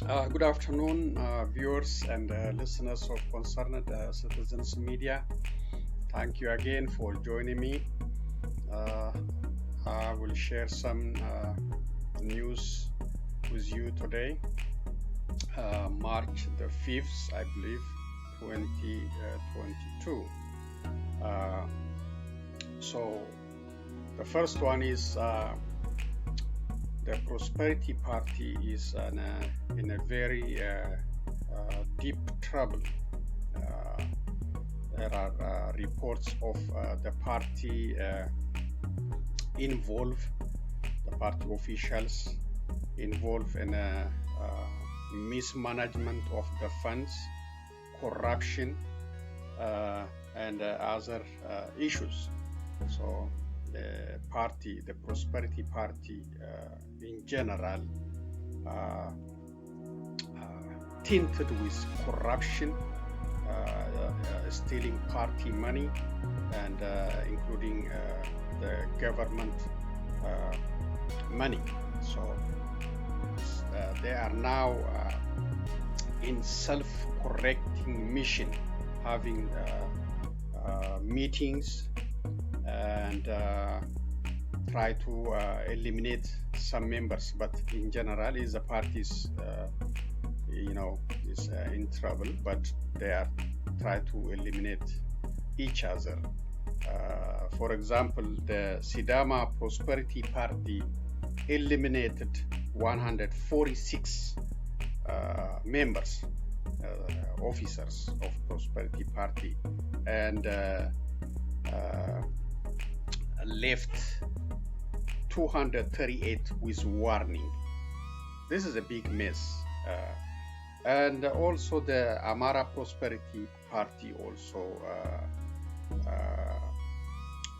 Good afternoon, viewers and listeners of Concerned Citizens Media. Thank you again for joining me. Uh, I will share some news with you today, March the 5th, I believe, 2022. So the first one is the Prosperity Party is in a very deep trouble. There are reports of the party the party officials involved in mismanagement of the funds, corruption, and other issues. So the party, the Prosperity Party in general, tinted with corruption, stealing party money, and including the government money. So they are now in self-correcting mission, having meetings and try to eliminate some members, but in general, is the parties, is in trouble. But they are trying to eliminate each other. For example, the Sidama Prosperity Party eliminated 146 members, officers of Prosperity Party, and left 238 with warning. This is a big mess. And also the Amara Prosperity Party also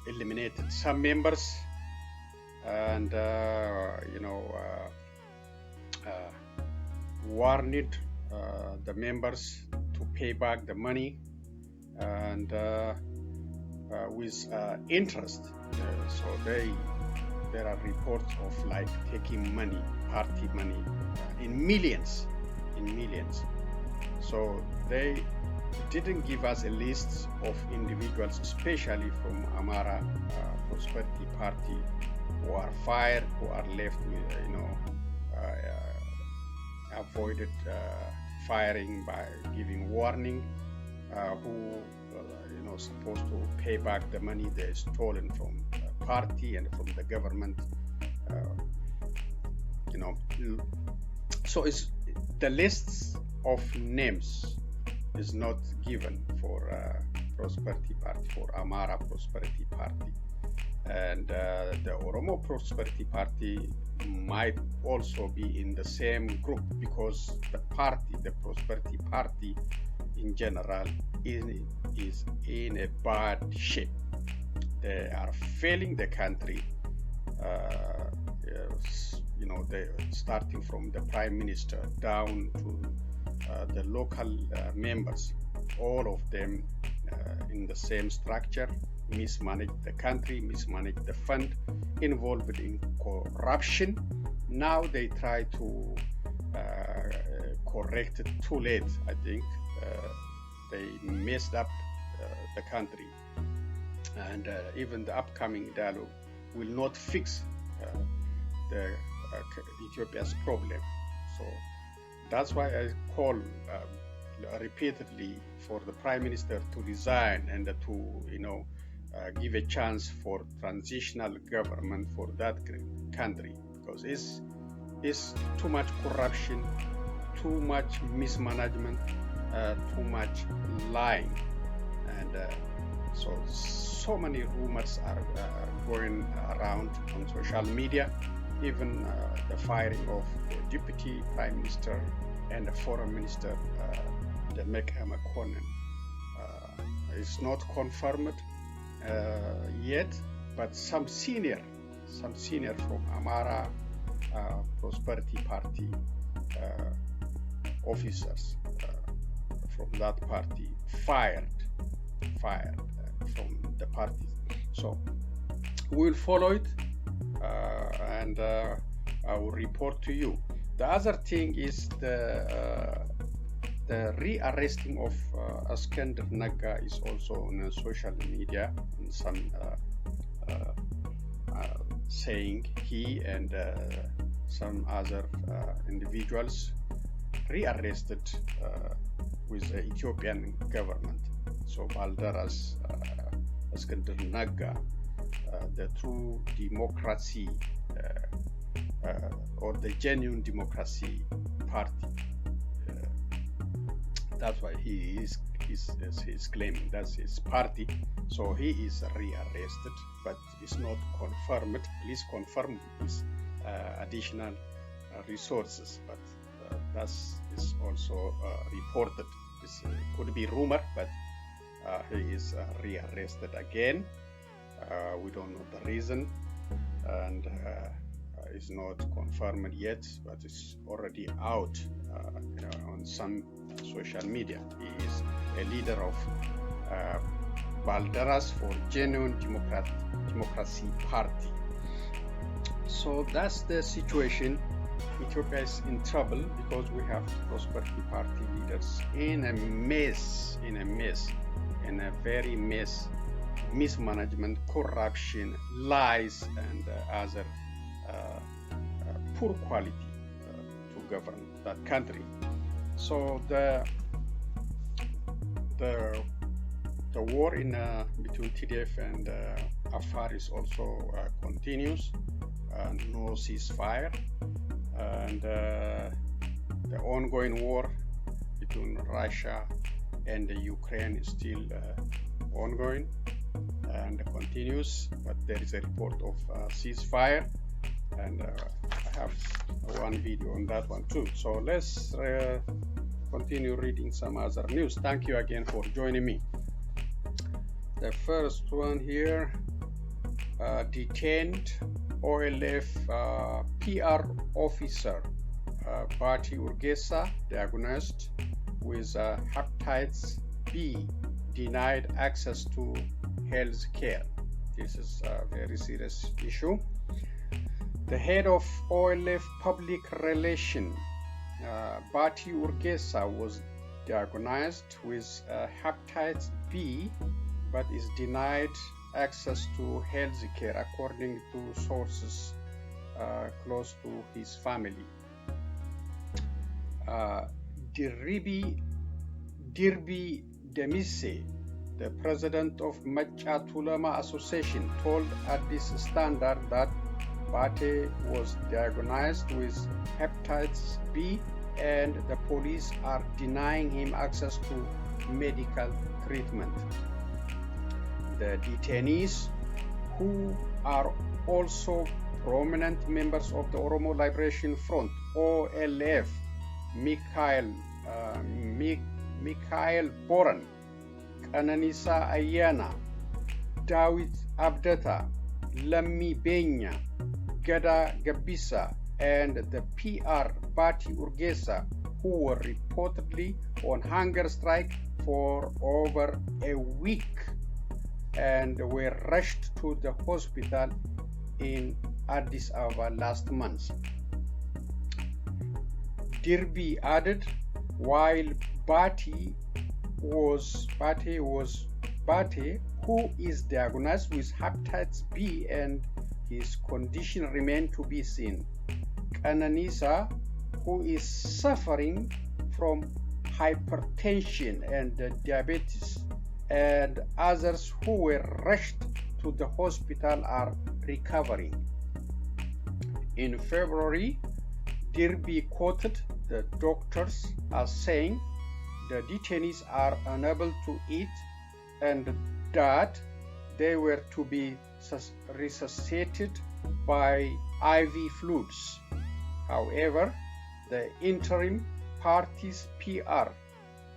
eliminated some members, and warned the members to pay back the money, and with interest. So there are reports of like taking money, party money, in millions. So they didn't give us a list of individuals, especially from Amara Prosperity Party, who are fired, who are left with, avoided firing by giving warning, who supposed to pay back the money they stolen from the party and from the government. So it's the lists of names is not given for Prosperity Party, for Amara Prosperity Party, and the Oromo Prosperity Party might also be in the same group, because the Prosperity Party in general is in a bad shape. They are failing the country. They starting from the prime minister down to the local members, all of them in the same structure, mismanage the country, mismanage the fund, involved in corruption. Now they try to correct it too late. I think they messed up the country, and even the upcoming dialogue will not fix the Ethiopia's problem. So that's why I call repeatedly for the prime minister to resign and to give a chance for transitional government for that country, because it's too much corruption, too much mismanagement, too much lying, and so many rumors are going around on social media. Even the firing of the deputy prime minister and the foreign minister, the Mecca McConnell, is not confirmed yet, but some senior from Amara Prosperity Party officers from that party fired from the party. So we'll follow it, and I will report to you. The other thing is the rearresting of Eskender Nega is also on social media, and some saying he and some other individuals rearrested with the Ethiopian government. So Balderas Eskender Nega, the true democracy or the genuine democracy party. That's why he's claiming that's his party. So he is rearrested, but it's not confirmed. Please confirm with additional resources. But that is also reported. It could be rumor, but he is rearrested again. We don't know the reason, and it's not confirmed yet, but it's already out on some social media. He is a leader of Balderas for Genuine Democracy Party. So that's the situation. Ethiopia is in trouble because we have Prosperity Party leaders in a very mess, mismanagement, corruption, lies, and other poor quality to govern that country. So the war in between TDF and Afar is also continues. No ceasefire, and the ongoing war between Russia and Ukraine is still ongoing and continues. But there is a report of ceasefire, and I have one video on that one too. So let's continue reading some other news. Thank you again for joining me. The first one here, detained OLF PR officer Bati Urgesa diagnosed with hepatitis B, denied access to health care. This is a very serious issue. The head of OLF public relations, Bati Urgesa, was diagnosed with hepatitis B, but is denied access to health care, according to sources close to his family. Dirbi Demise, the president of Macatulama Association, told Addis Standard that Bate was diagnosed with hepatitis B and the police are denying him access to medical treatment. The detainees, who are also prominent members of the Oromo Liberation Front, OLF, Mikhail Boran, Kananisa Ayana, Dawit Abdata, Lammi Benya, Gada Gabisa, and the PR Bati Urgesa, who were reportedly on hunger strike for over a week and were rushed to the hospital in Addis Ababa last month. Dirbi added, while Bate, who is diagnosed with hepatitis B and his condition remains to be seen. Kananisa, who is suffering from hypertension and diabetes, and others who were rushed to the hospital are recovering. In February, Dirbi quoted the doctors as saying the detainees are unable to eat and that they were to be resuscitated by IV fluids. However, the interim party's PR,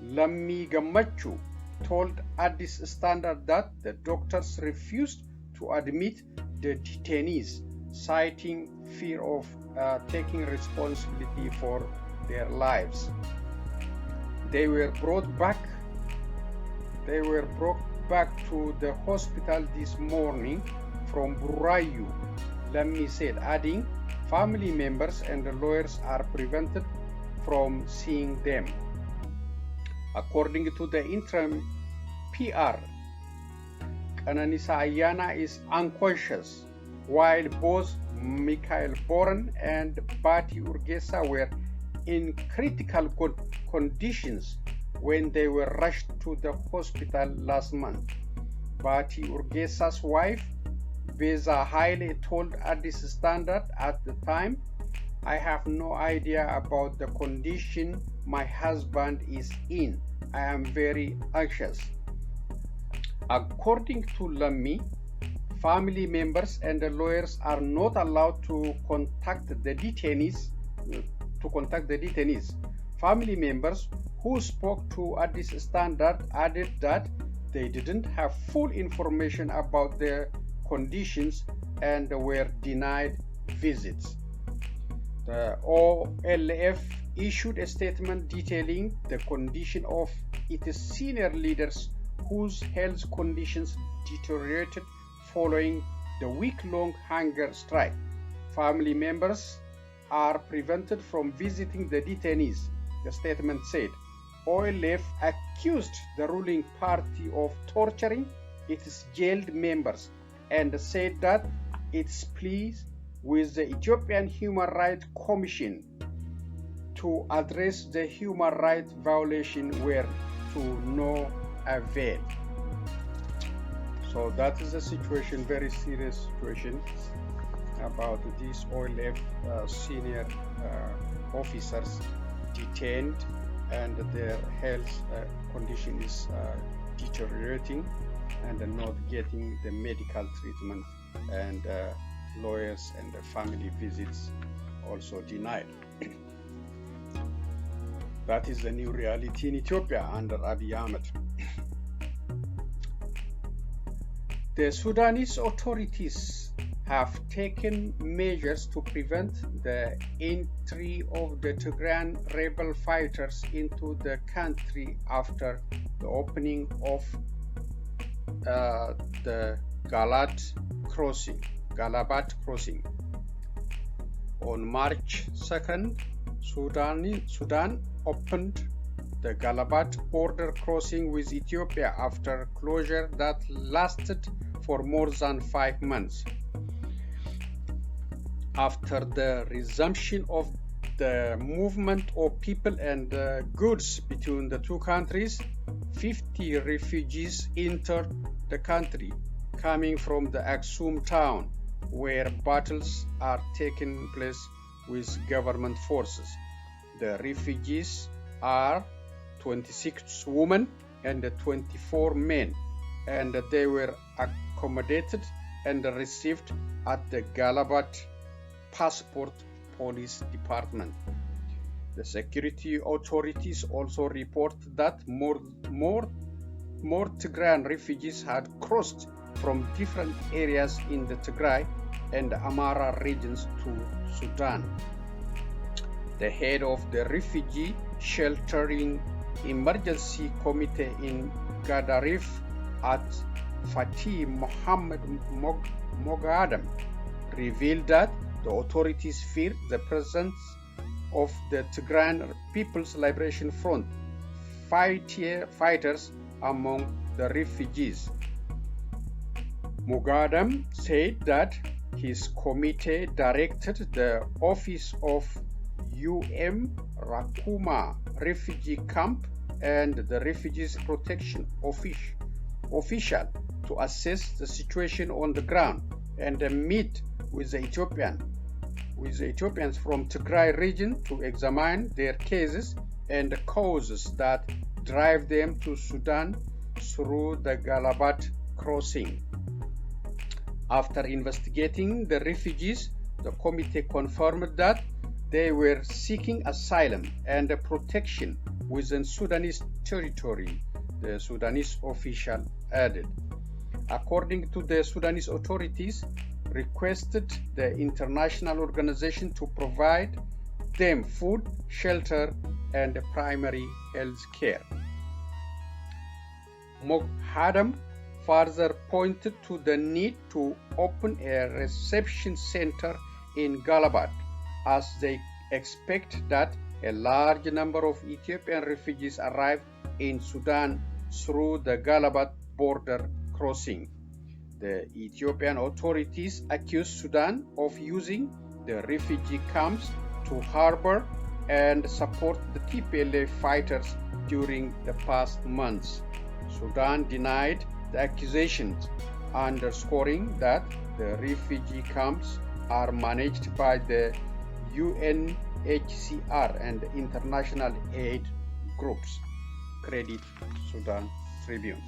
Lammi Gammachu, told Addis Standard that the doctors refused to admit the detainees, citing fear of taking responsibility for their lives. They were brought back to the hospital this morning from Burayu, Lammi said, adding, family members and the lawyers are prevented from seeing them. According to the interim PR, Qananisa Ayana is unconscious, while both Michael Boren and Bati Urgesa were in critical conditions when they were rushed to the hospital last month. Bati Urgesa's wife, Beza Haile, told Addis Standard at the time, "I have no idea about the condition my husband is in. I am very anxious." According to Lammi, family members and the lawyers are not allowed to contact the detainees. Family members who spoke to Addis Standard added that they didn't have full information about their conditions and were denied visits. The OLF issued a statement detailing the condition of its senior leaders whose health conditions deteriorated following the week-long hunger strike. Family members are prevented from visiting the detainees, the statement said. OLF accused the ruling party of torturing its jailed members and said that its pleas with the Ethiopian Human Rights Commission to address the human rights violation were to no avail. So that is a situation, very serious situation about these OLF senior officers detained and their health condition is deteriorating and not getting the medical treatment, and lawyers and family visits also denied. That is the new reality in Ethiopia under Abiy Ahmed. The Sudanese authorities have taken measures to prevent the entry of the Tigrayan rebel fighters into the country after the opening of the Galabat crossing. On March 2nd, Sudan opened the Galabat border crossing with Ethiopia after closure that lasted for more than 5 months. After the resumption of the movement of people and goods between the two countries, 50 refugees entered the country, coming from the Aksum town, where battles are taking place with government forces. The refugees are 26 women and 24 men, and they were accommodated and received at the Galabat Passport Police Department. The security authorities also report that more Tigrayan refugees had crossed from different areas in the Tigray and Amara regions to Sudan. The head of the refugee sheltering emergency committee in Gadarif at Fatih Mohammed Mogadam revealed that the authorities fear the presence of the Tigrayan People's Liberation Front fighters among the refugees. Mogadam said that his committee directed the office of Rakuma refugee camp and the refugees protection official to assess the situation on the ground and meet with the Ethiopians from Tigray region to examine their cases and the causes that drive them to Sudan through the Galabat crossing. After investigating the refugees, the committee confirmed that they were seeking asylum and protection within Sudanese territory, the Sudanese official added. According to the Sudanese authorities, requested the international organization to provide them food, shelter, and primary health care. Moghadam further pointed to the need to open a reception center in Galabat as they expect that a large number of Ethiopian refugees arrive in Sudan through the Galabat border crossing. The Ethiopian authorities accuse Sudan of using the refugee camps to harbor and support the TPLF fighters during the past months. Sudan denied the accusations, underscoring that the refugee camps are managed by the UNHCR and international aid groups. Credit Sudan Tribune.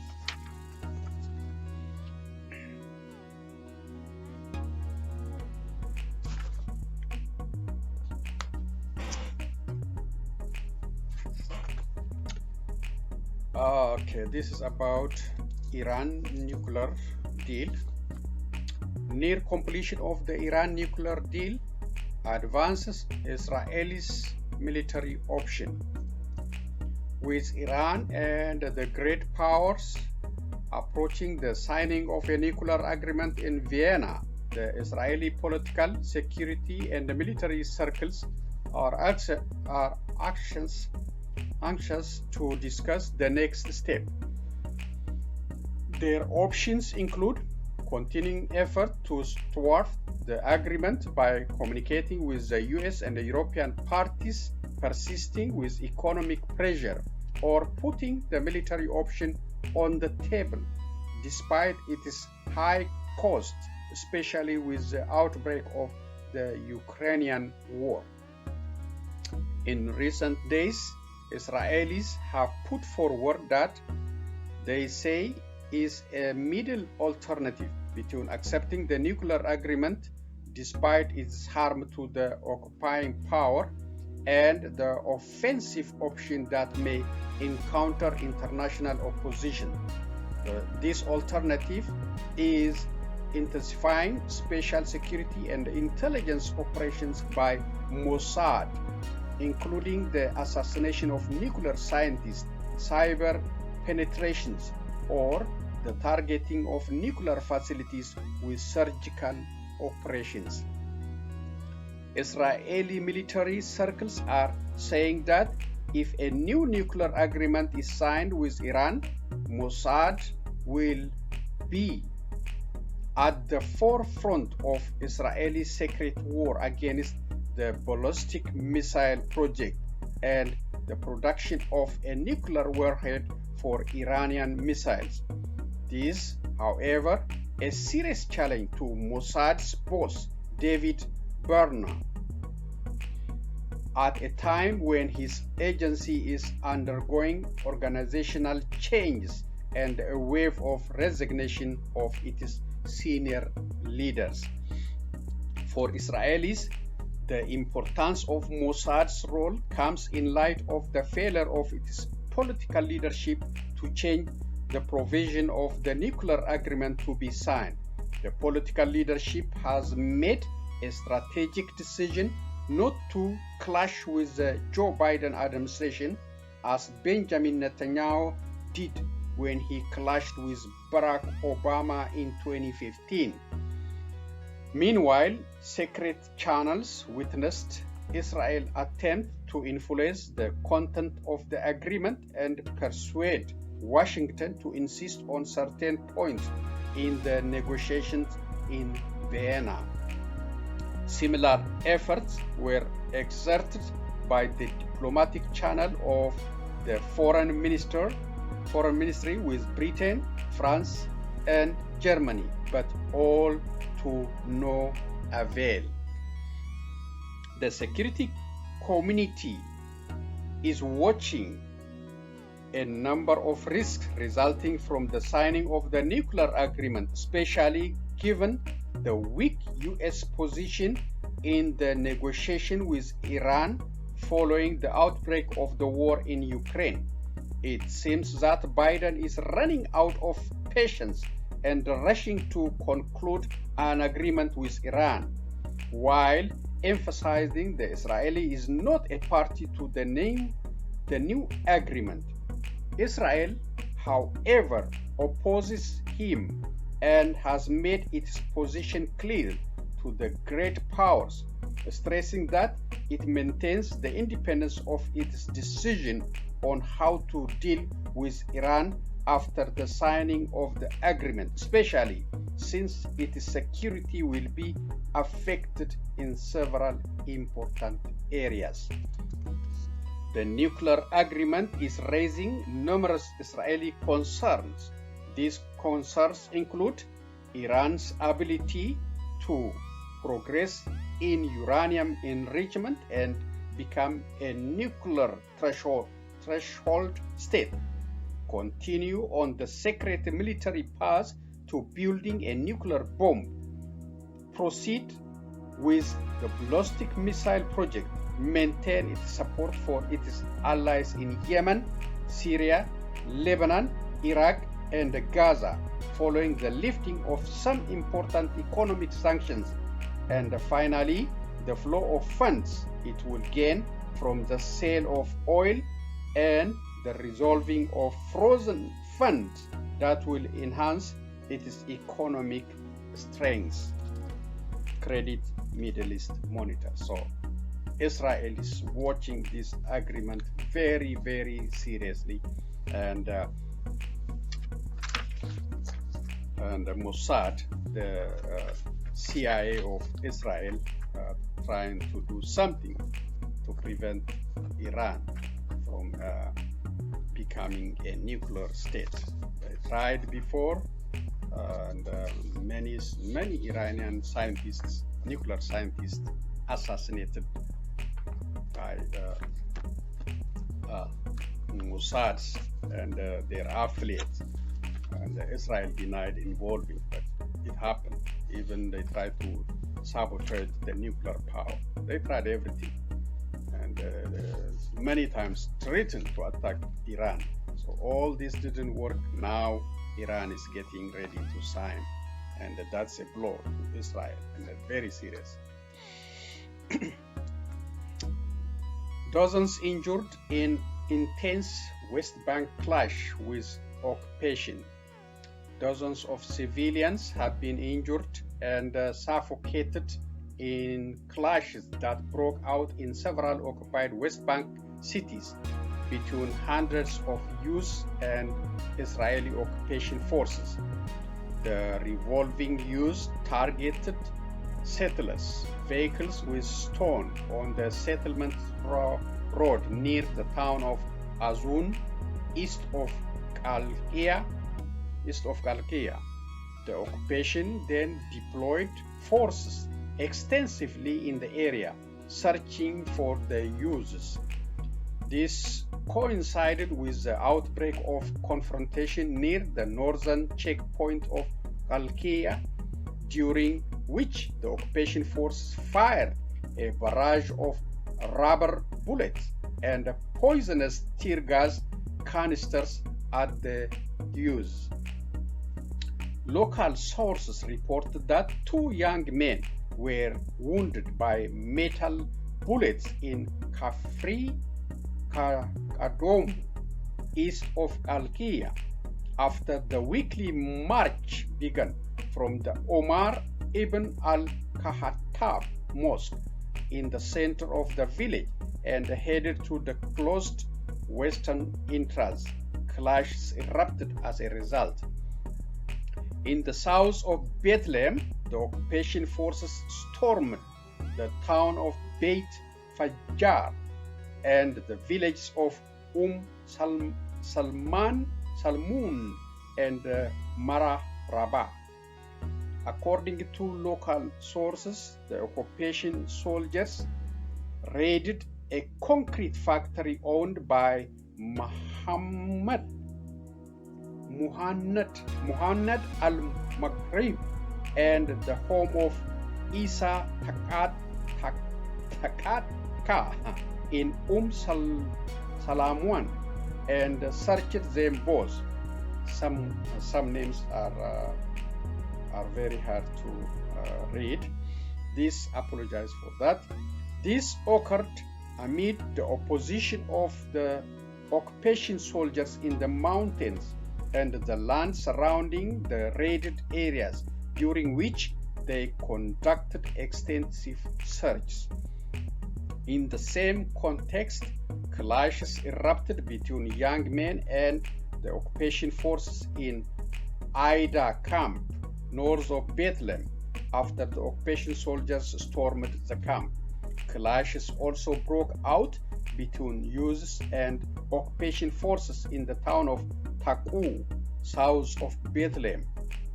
Okay, this is about Iran nuclear deal. Near completion of the Iran nuclear deal advances Israel's military option. With Iran and the great powers approaching the signing of a nuclear agreement in Vienna, the Israeli political, security, and military circles are anxious to discuss the next step. Their options include continuing effort to thwart the agreement by communicating with the US and the European parties, persisting with economic pressure, or putting the military option on the table, despite its high cost, especially with the outbreak of the Ukrainian war. In recent days, Israelis have put forward that they say is a middle alternative between accepting the nuclear agreement despite its harm to the occupying power and the offensive option that may encounter international opposition. This alternative is intensifying special security and intelligence operations by Mossad, including the assassination of nuclear scientists, cyber penetrations, or the targeting of nuclear facilities with surgical operations. Israeli military circles are saying that if a new nuclear agreement is signed with Iran, Mossad will be at the forefront of Israeli secret war against the ballistic missile project and the production of a nuclear warhead for Iranian missiles. This, however, a serious challenge to Mossad's boss, David Barna, at a time when his agency is undergoing organizational changes and a wave of resignation of its senior leaders. For Israelis, the importance of Mossad's role comes in light of the failure of its political leadership to change the provision of the nuclear agreement to be signed. The political leadership has made a strategic decision not to clash with the Joe Biden administration as Benjamin Netanyahu did when he clashed with Barack Obama in 2015. Meanwhile, secret channels witnessed Israel's attempt to influence the content of the agreement and persuade Washington to insist on certain points in the negotiations in Vienna. Similar efforts were exerted by the diplomatic channel of the foreign ministry with Britain, France, and Germany, but all to no avail. The security community is watching a number of risks resulting from the signing of the nuclear agreement, especially given the weak US position in the negotiation with Iran following the outbreak of the war in Ukraine. It seems that Biden is running out of patience and rushing to conclude an agreement with Iran, while emphasizing that Israel is not a party to the new agreement. Israel, however, opposes him and has made its position clear to the great powers, stressing that it maintains the independence of its decision on how to deal with Iran after the signing of the agreement, especially since its security will be affected in several important areas. The nuclear agreement is raising numerous Israeli concerns. These concerns include Iran's ability to progress in uranium enrichment and become a nuclear threshold state, continue on the secret military path to building a nuclear bomb, proceed with the ballistic missile project, maintain its support for its allies in Yemen, Syria, Lebanon, Iraq, and Gaza, following the lifting of some important economic sanctions, and finally, the flow of funds it will gain from the sale of oil and the resolving of frozen funds that will enhance its economic strength. Credit Middle East Monitor. So Israel is watching this agreement very, very seriously, and Mossad, the CIA of Israel, trying to do something to prevent Iran from becoming a nuclear state. They tried before, and many Iranian scientists, nuclear scientists, assassinated by Mossad and their affiliates. And Israel denied involving, but it happened. Even they tried to sabotage the nuclear power. They tried everything, and many times threatened to attack Iran. So all this didn't work. Now Iran is getting ready to sign, and that's a blow to Israel, and very serious. Dozens injured in intense West Bank clash with occupation. Dozens of civilians have been injured and suffocated in clashes that broke out in several occupied West Bank cities between hundreds of US and Israeli occupation forces. The revolving US targeted settlers, vehicles with stone on the settlement road near the town of Azun, east of Qalqiya. The occupation then deployed forces extensively in the area, searching for the users. This coincided with the outbreak of confrontation near the northern checkpoint of Qalqiya, during which the occupation forces fired a barrage of rubber bullets and poisonous tear gas canisters at the users. Local sources reported that 2 young men were wounded by metal bullets in Kafri Kadom, east of Qalqiya, after the weekly march began from the Omar ibn al-Khattab Mosque in the center of the village and headed to the closed western entrance. Clashes erupted as a result. In the south of Bethlehem, the occupation forces stormed the town of Beit Fajjar and the villages of Salmun and Marah Rabah. According to local sources, the occupation soldiers raided a concrete factory owned by Muhammad al-Maghrib and the home of Isa Takatka in Salamwan and searched them both. Some names are very hard to read. This apologize for that. This occurred amid the opposition of the occupation soldiers in the mountains and the land surrounding the raided areas, during which they conducted extensive searches. In the same context, clashes erupted between young men and the occupation forces in Aida camp, north of Bethlehem, after the occupation soldiers stormed the camp. Clashes also broke out between youths and occupation forces in the town of Taku, south of Bethlehem,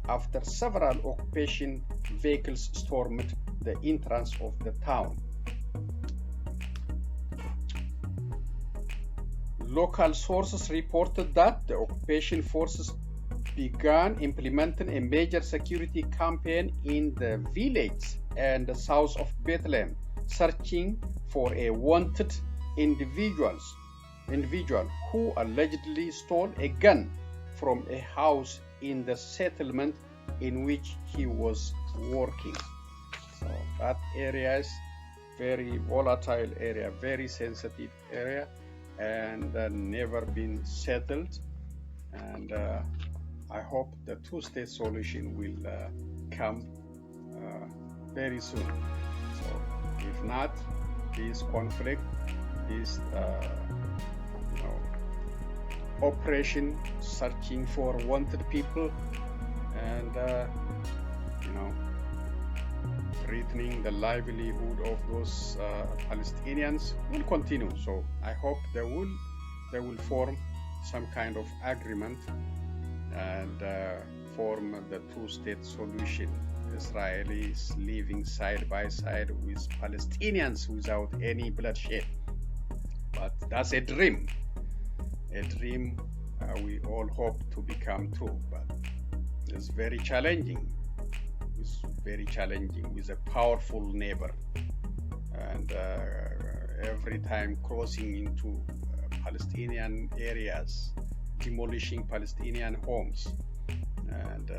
after several occupation vehicles stormed the entrance of the town. Local sources reported that the occupation forces began implementing a major security campaign in the village and the south of Bethlehem, searching for a wanted individual who allegedly stole a gun from a house in the settlement in which he was working. So that area is very volatile area, very sensitive area, and never been settled. And I hope the two-state solution will come very soon. So if not, this conflict, this operation searching for wanted people, and threatening the livelihood of those Palestinians will continue. So I hope they will form some kind of agreement and form the two-state solution. Israelis living side by side with Palestinians without any bloodshed. But that's a dream. A dream we all hope to become true, but it's very challenging. It's very challenging with a powerful neighbor, and every time crossing into Palestinian areas, demolishing Palestinian homes, and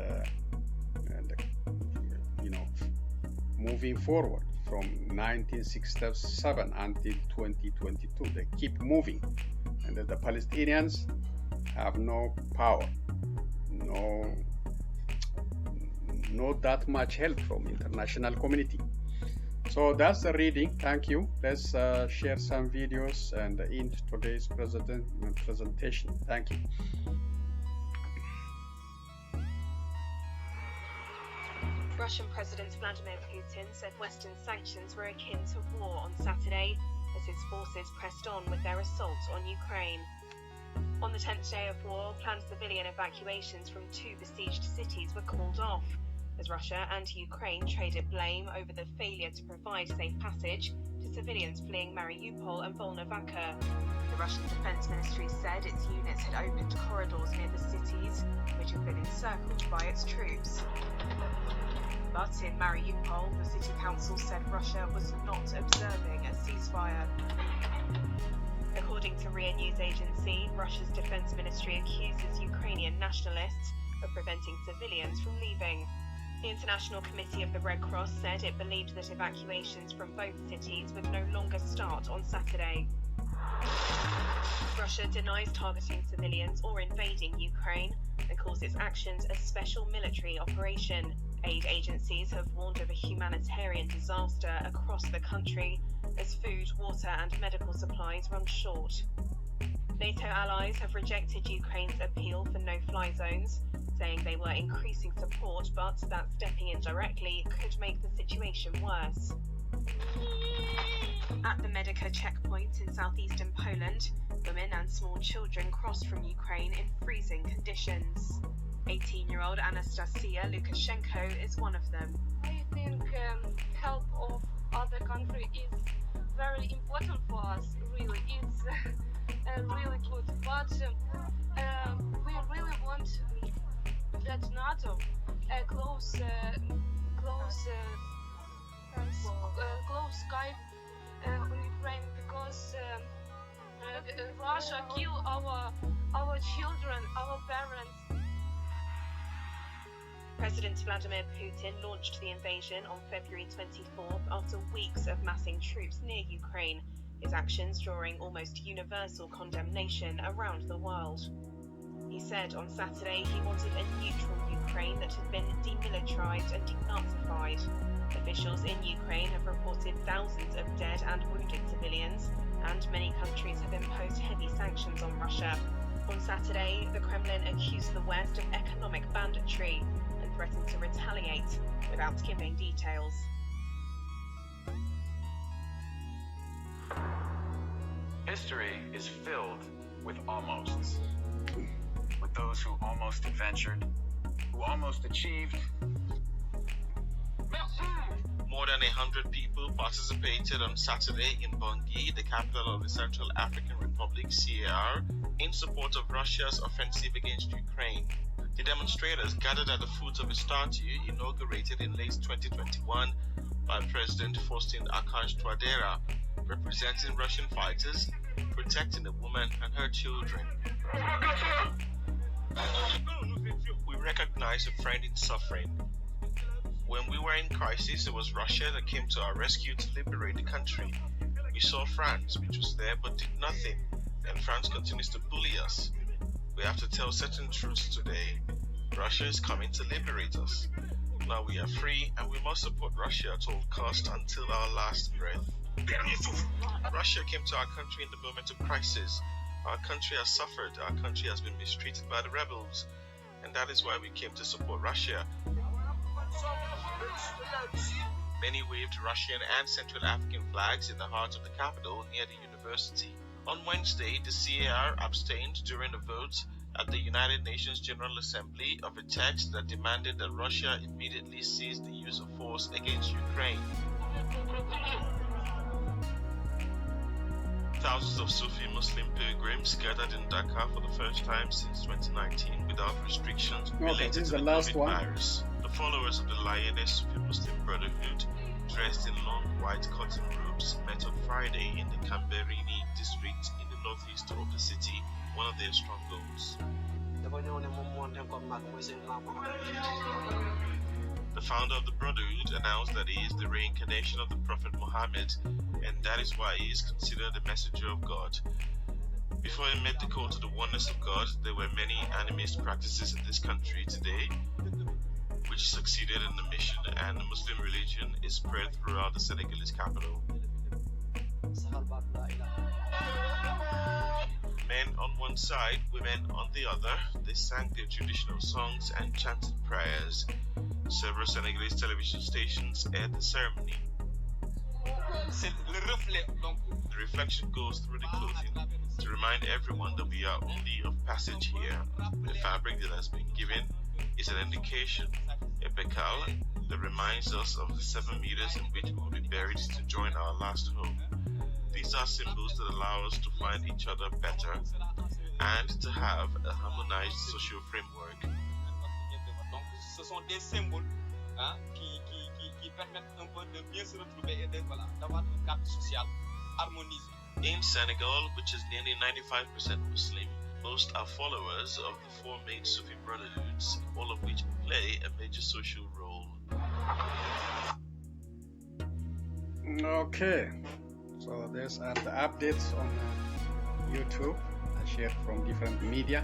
moving forward from 1967 until 2022, they keep moving, and the Palestinians have no power, not that much help from international community. So that's the reading. Thank you. Let's share some videos and end today's presentation. Thank you. Russian President Vladimir Putin said Western sanctions were akin to war on Saturday as his forces pressed on with their assault on Ukraine. On the 10th day of war, planned civilian evacuations from 2 besieged cities were called off, as Russia and Ukraine traded blame over the failure to provide safe passage to civilians fleeing Mariupol and Volnovakha. The Russian Defense Ministry said its units had opened corridors near the cities, which have been encircled by its troops. But in Mariupol, the city council said Russia was not observing a ceasefire. According to RIA news agency, Russia's defense ministry accuses Ukrainian nationalists of preventing civilians from leaving. The International Committee of the Red Cross said it believed that evacuations from both cities would no longer start on Saturday. Russia denies targeting civilians or invading Ukraine and calls its actions a special military operation. Aid agencies have warned of a humanitarian disaster across the country as food, water and medical supplies run short. NATO allies have rejected Ukraine's appeal for no-fly zones, saying they were increasing support, but that stepping in directly could make the situation worse. At the Medica checkpoint in southeastern Poland, women and small children cross from Ukraine in freezing conditions. 18-year-old Anastasia Lukashenko is one of them. I think help of other country is very important for us, really. It's really good, but we really want that NATO close Skype on Ukraine, because Russia kill our children, our parents. President Vladimir Putin launched the invasion on February 24th after weeks of massing troops near Ukraine, his actions drawing almost universal condemnation around the world. He said on Saturday he wanted a neutral Ukraine that had been demilitarized and denazified. Officials in Ukraine have reported thousands of dead and wounded civilians, and many countries have imposed heavy sanctions on Russia. On Saturday, the Kremlin accused the West of economic banditry and threatened to retaliate without giving details. History is filled with almosts. With those who almost adventured, who almost achieved. More than 100 people participated on Saturday in Bangui, the capital of the Central African Republic, CAR, in support of Russia's offensive against Ukraine. The demonstrators gathered at the foot of a statue inaugurated in late 2021 by President Faustin Archange Touadera, representing Russian fighters protecting a woman and her children. We recognize a friend in suffering. When we were in crisis, it was Russia that came to our rescue to liberate the country. We saw France, which was there but did nothing, and France continues to bully us. We have to tell certain truths today. Russia is coming to liberate us. Now we are free, and we must support Russia at all costs until our last breath. Russia came to our country in the moment of crisis. Our country has suffered. Our country has been mistreated by the rebels, and that is why we came to support Russia. Many waved Russian and Central African flags in the heart of the capital near the university. On Wednesday, the CAR abstained during the vote at the United Nations General Assembly of a text that demanded that Russia immediately cease the use of force against Ukraine. Thousands of Sufi Muslim pilgrims gathered in Dhaka for the first time since 2019 without restrictions related to the COVID virus. The followers of the Lioness Sufi Muslim Brotherhood, dressed in long white cotton robes, met on Friday in the Kamberini district in the northeast of the city, one of their strongholds. The founder of the Brotherhood announced that he is the reincarnation of the Prophet Muhammad, and that is why he is considered the messenger of God. Before he made the call to the oneness of God, there were many animist practices in this country today, which succeeded in the mission, and the Muslim religion is spread throughout the Senegalese capital. Men on one side, women on the other, they sang their traditional songs and chanted prayers. Several Senegalese television stations aired the ceremony. The reflection goes through the clothing to remind everyone that we are only of passage here. The fabric that has been given is an indication, a bekal, that reminds us of the 7 meters in which we will be buried to join our last home. These are symbols that allow us to find each other better and to have a harmonized social framework. Ce sont des symboles qui permettent un peu de bien se retrouver et d'avoir un cadre social harmonisé. In Senegal, which is nearly 95% Muslim, most are followers of the 4 main Sufi brotherhoods, all of which play a major social role. Okay, so these are the updates on YouTube I shared from different media.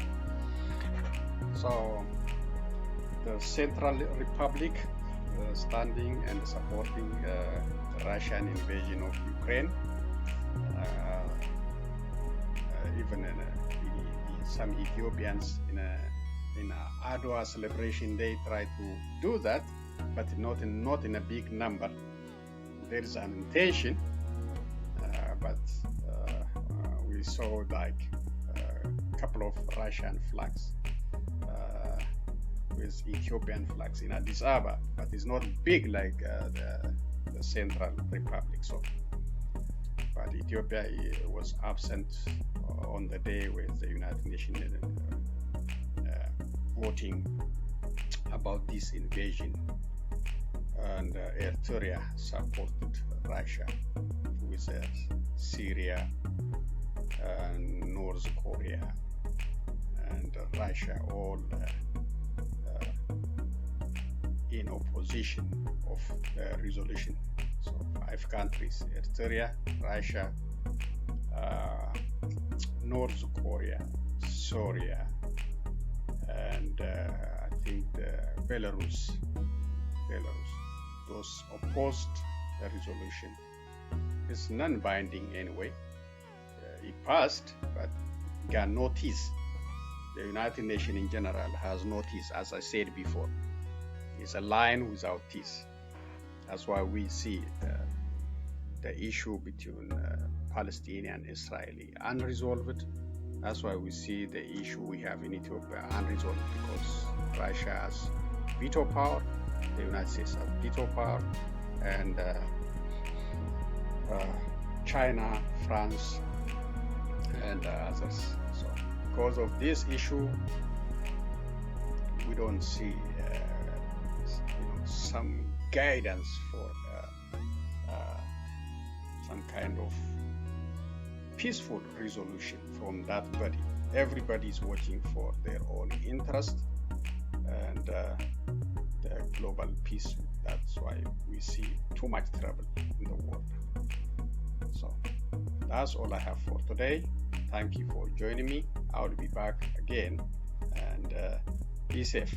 So the Central Republic standing and supporting the Russian invasion of Ukraine. Even some Ethiopians in Adwa celebration, they try to do that, but not in a big number. There is an intention, but we saw like a couple of Russian flags with Ethiopian flags in Addis Ababa, but it's not big like the Central Republic. So, but Ethiopia was absent on the day with the United Nations voting about this invasion, and Eritrea supported Russia with Syria and North Korea and Russia, all in opposition of the resolution. So 5 countries: Eritrea, Russia, North Korea, Syria, and I think Belarus, those opposed the resolution. It's non-binding anyway. It passed, but got notice. The United Nations in general has notice, as I said before. It's a line without teeth. That's why we see the issue between Palestinian and Israeli unresolved. That's why we see the issue we have in Ethiopia unresolved, because Russia has veto power, the United States has veto power, and China, France, and others. So because of this issue, we don't see some guidance for some kind of peaceful resolution from that body. Everybody is watching for their own interest and the global peace. That's why we see too much trouble in the world. So that's all I have for today. Thank you for joining me. I will be back again, and be safe.